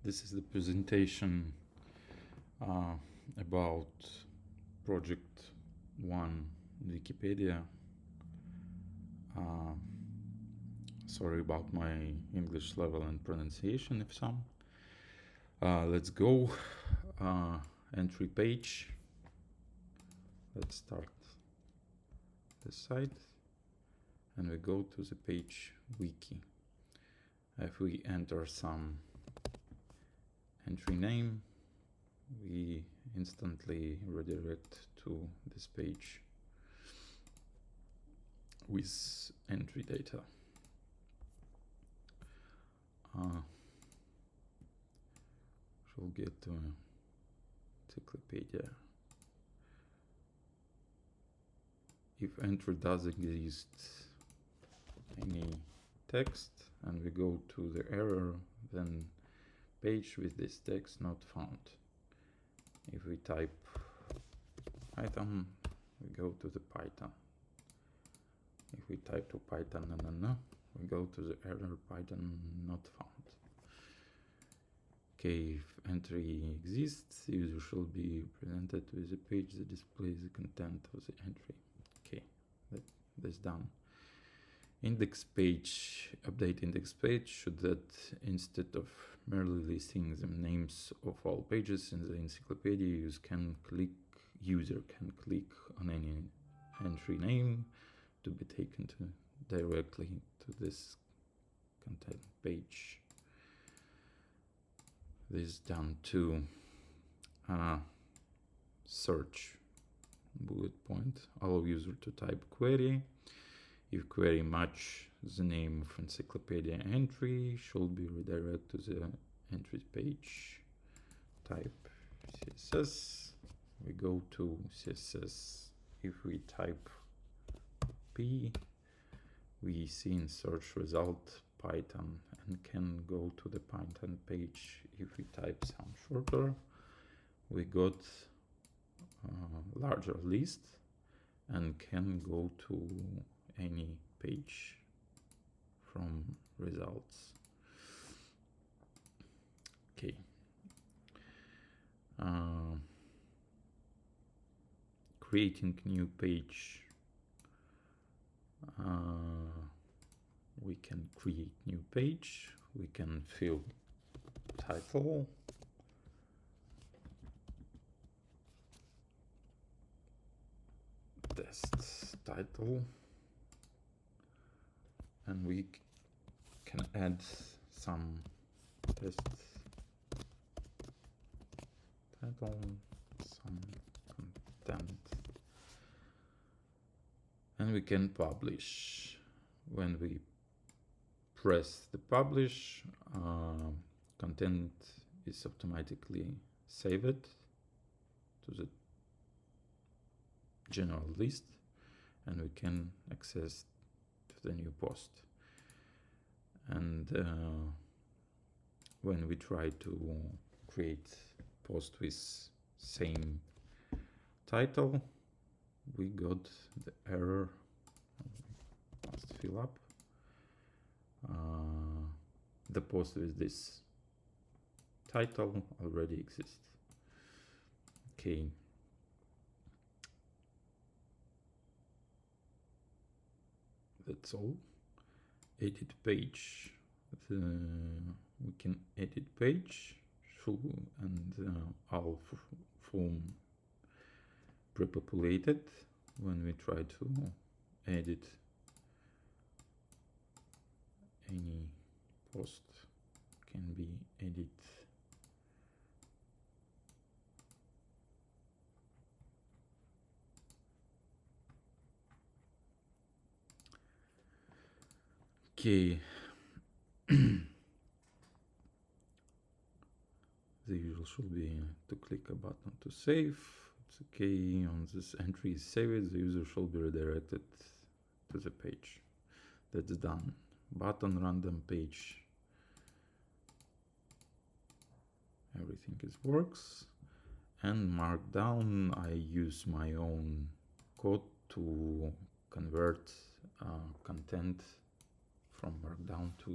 This is the presentation about project 1 Wikipedia. Sorry about my English level and pronunciation if some. Let's go. Entry page. Let's start the site and we go to the page wiki. If we enter some entry name, we instantly redirect to this page with entry data. Shall get to encyclopedia. If entry does exist any text and we go to the error, then page with this text not found. If we type Python, we go to the Python. If we type to Python, we go to the error Python not found. Okay, if entry exists, the user should be presented with a page that displays the content of the entry. Okay, that's done. Index page, update index page, should that instead of merely listing the names of all pages in the encyclopedia, user can click on any entry name to be taken directly to this content page. This is done to search bullet point, allow user to type query. If query match the name of encyclopedia entry, should be redirected to the entry page. Type CSS. We go to CSS. If we type P, we see in search result Python and can go to the Python page. If we type some shorter, we got a larger list and can go to any page from results. Okay. Creating new page. We can create new page. We can fill title. Test title. And we can add some test title, some content, and we can publish. When we press the publish, content is automatically saved to the general list and we can access to the new post. And when we try to create post with same title, we got the error. Must fill up. The post with this title already exists. Okay. That's all. Edit page. We can edit page and all form pre-populated. When we try to edit any post, can be edit okay. The usual should be to click a button to save. It's okay. On this entry is saved, the user should be redirected to the page. That's done. Button random page. Everything works. And Markdown, I use my own code to convert content from Markdown to